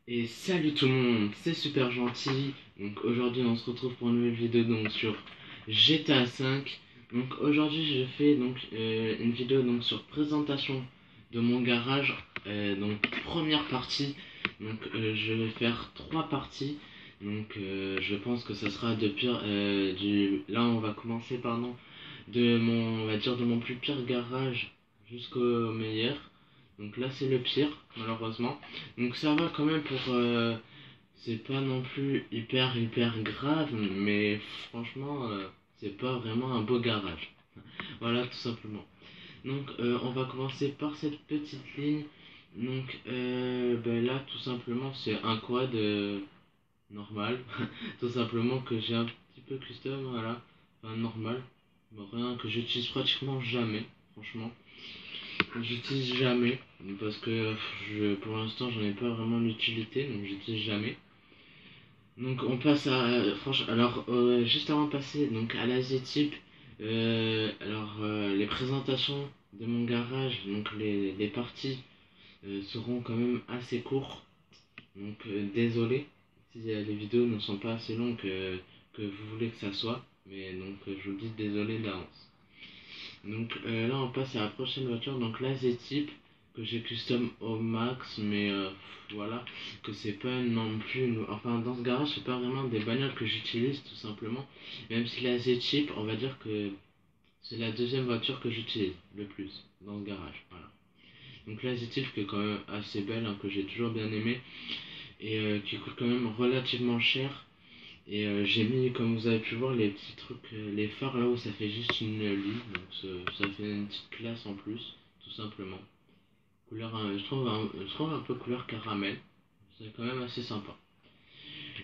Et salut tout le monde, c'est super gentil. Donc aujourd'hui on se retrouve pour une nouvelle vidéo donc sur GTA 5. Donc aujourd'hui je fais une vidéo donc sur présentation de mon garage. Donc première partie. Je vais faire trois parties. Je pense que ça sera de pire du là on va commencer pardon de mon on va dire de mon plus pire garage jusqu'au meilleur. Donc là c'est le pire malheureusement. Donc ça va quand même pour c'est pas non plus hyper grave, mais franchement c'est pas vraiment un beau garage. Voilà tout simplement. On va commencer par cette petite ligne. Là tout simplement c'est un quad normal. Tout simplement que j'ai un petit peu custom, voilà. Enfin normal. Bon, rien que j'utilise pratiquement jamais, franchement. J'utilise jamais parce que pour l'instant j'en ai pas vraiment l'utilité, donc j'utilise jamais. Donc on passe à franchement alors juste avant de passer donc à l'Asiatype, les présentations de mon garage, donc les parties seront quand même assez courtes. Désolé si les vidéos ne sont pas assez longues que vous voulez que ça soit, mais je vous dis désolé d'avance. Là on passe à la prochaine voiture, donc la Z-Type que j'ai custom au max, mais voilà, que c'est pas non plus enfin dans ce garage c'est pas vraiment des bagnoles que j'utilise tout simplement, même si la Z-Type on va dire que c'est la deuxième voiture que j'utilise le plus dans ce garage, voilà. Donc la Z-Type qui est quand même assez belle, hein, que j'ai toujours bien aimé et qui coûte quand même relativement cher. Et j'ai mis, comme vous avez pu voir, les petits trucs, les phares là où ça fait juste une ligne, ça fait une petite classe en plus, tout simplement. Couleur, je trouve un peu couleur caramel, c'est quand même assez sympa.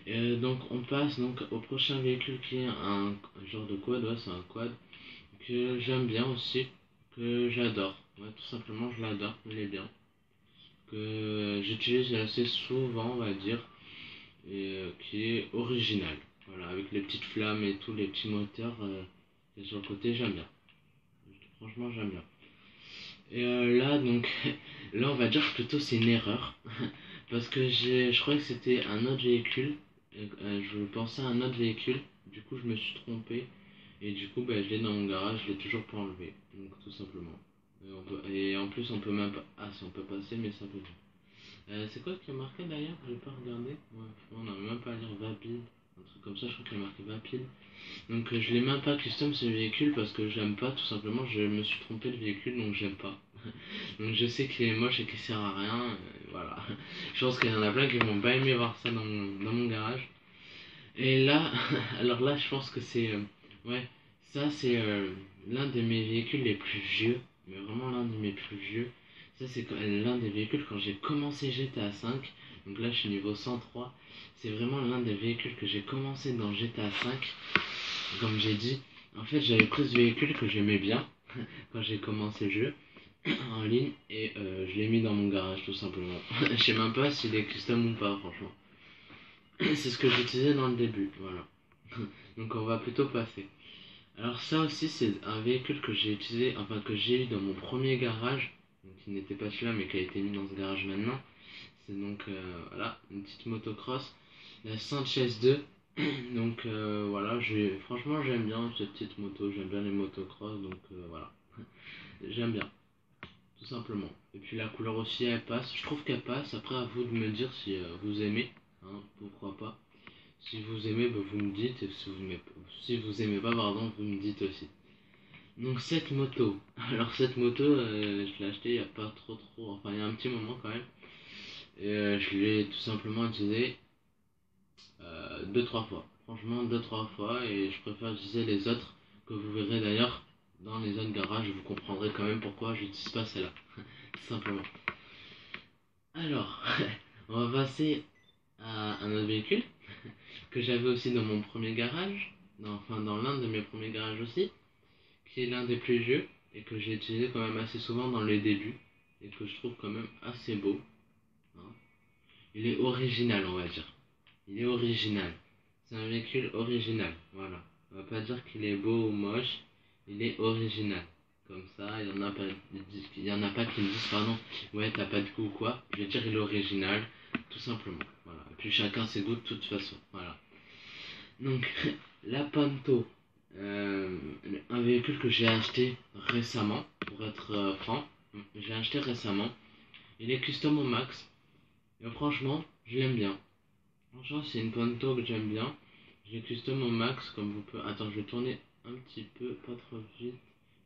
Donc on passe donc au prochain véhicule qui est un genre de quad, ouais c'est un quad, que j'aime bien aussi, que j'adore. Ouais tout simplement je l'adore, il est bien. Que j'utilise assez souvent on va dire, et qui est original. Voilà, avec les petites flammes et tous les petits moteurs qui sur le côté, j'aime bien. Franchement, j'aime bien. Et là, on va dire plutôt c'est une erreur. Parce que je crois que c'était un autre véhicule. Je pensais à un autre véhicule. Du coup, je me suis trompé. Et du coup, je l'ai dans mon garage, je l'ai toujours pas enlevé. Donc, tout simplement. Et en plus, on peut même pas. Ah, si on peut passer, mais ça peut pas. C'est quoi qui est marqué d'ailleurs? J'ai pas regardé. Ouais, on n'arrive même pas à lire Vapid. Un truc comme ça, je crois qu'il est marqué Vapid. Je l'ai même pas custom ce véhicule parce que j'aime pas, tout simplement. Je me suis trompé de véhicule donc j'aime pas. Donc je sais qu'il est moche et qu'il sert à rien. Voilà. Je pense qu'il y en a plein qui vont pas aimer voir ça dans mon garage. Et là, alors là, je pense que c'est. Ouais, ça c'est l'un de mes véhicules les plus vieux. Mais vraiment l'un de mes plus vieux. Ça c'est l'un des véhicules quand j'ai commencé GTA 5. Donc là, je suis niveau 103. C'est vraiment l'un des véhicules que j'ai commencé dans GTA 5. Comme j'ai dit, en fait, j'avais pris ce véhicule que j'aimais bien quand j'ai commencé le jeu en ligne et je l'ai mis dans mon garage tout simplement. Je sais même pas s'il est custom ou pas, franchement. C'est ce que j'utilisais dans le début, voilà. Donc on va plutôt passer. Alors ça aussi c'est un véhicule que j'ai utilisé, enfin que j'ai eu dans mon premier garage, donc qui n'était pas celui-là mais qui a été mis dans ce garage maintenant. C'est voilà, une petite motocross, la Sanchez 2. Voilà, franchement j'aime bien cette petite moto, j'aime bien les motocross, voilà, j'aime bien, tout simplement. Et puis la couleur aussi elle passe, je trouve qu'elle passe, après à vous de me dire si vous aimez, hein, pourquoi pas. Si vous aimez, vous me dites, et si vous aimez pas, pardon, vous me dites aussi. Donc cette moto, alors cette moto, je l'ai achetée il y a pas trop, enfin il y a un petit moment quand même, et je l'ai tout simplement utilisé deux trois fois. Franchement, deux trois fois, et je préfère utiliser les autres que vous verrez d'ailleurs dans les autres garages. Vous comprendrez quand même pourquoi je n'utilise pas celle-là, tout simplement. Alors, on va passer à un autre véhicule que j'avais aussi dans mon premier garage, enfin dans l'un de mes premiers garages aussi, qui est l'un des plus vieux et que j'ai utilisé quand même assez souvent dans les débuts et que je trouve quand même assez beau, hein. Il est original, on va dire. Il est original. C'est un véhicule original, voilà. On va pas dire qu'il est beau ou moche, il est original. Comme ça, il y en a pas qui me disent, pardon, ouais, t'as pas de goût ou quoi. Je vais dire il est original. tout simplement. Voilà. Et puis chacun ses goûts de toute façon. Voilà. Donc, la Panto, un véhicule que j'ai acheté récemment, pour être franc, j'ai acheté récemment. Il est custom au max. Et franchement, je l'aime bien. Franchement, c'est une Panto que j'aime bien. Je l'ai custom au max, comme vous pouvez. Attends, je vais tourner un petit peu, pas trop vite.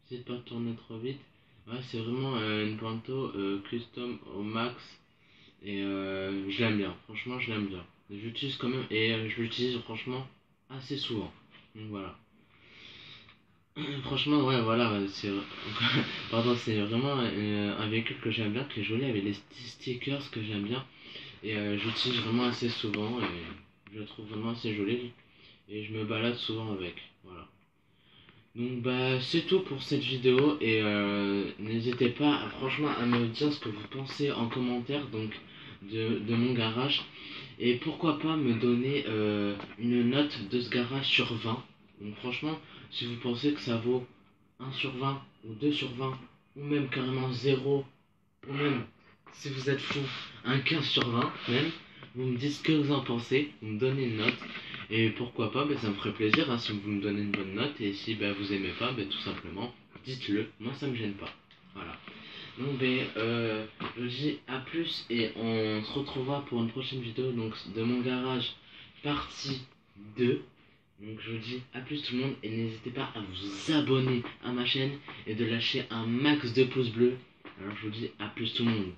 Essayez de pas tourner trop vite. Ouais, c'est vraiment une Panto custom au max. Et je l'aime bien. Franchement, je l'aime bien. J'utilise quand même. Et je l'utilise franchement assez souvent. Donc voilà. Franchement, ouais, voilà, c'est pardon, c'est vraiment un véhicule que j'aime bien, qui est joli avec les stickers que j'aime bien et j'utilise vraiment assez souvent et je le trouve vraiment assez joli et je me balade souvent avec, voilà. Donc bah c'est tout pour cette vidéo et n'hésitez pas franchement à me dire ce que vous pensez en commentaire donc de mon garage et pourquoi pas me donner une note de ce garage sur 20. Donc franchement, si vous pensez que ça vaut 1/20 ou 2/20 ou même carrément 0 ou même si vous êtes fou, un 15/20 même, vous me dites ce que vous en pensez, vous me donnez une note et pourquoi pas, ça me ferait plaisir si vous me donnez une bonne note et si vous aimez pas, tout simplement dites-le, moi ça me gêne pas. Voilà. Donc je vous dis à plus et on se retrouvera pour une prochaine vidéo donc de mon garage partie 2. Donc je vous dis à plus tout le monde et n'hésitez pas à vous abonner à ma chaîne et de lâcher un max de pouces bleus. Alors je vous dis à plus tout le monde.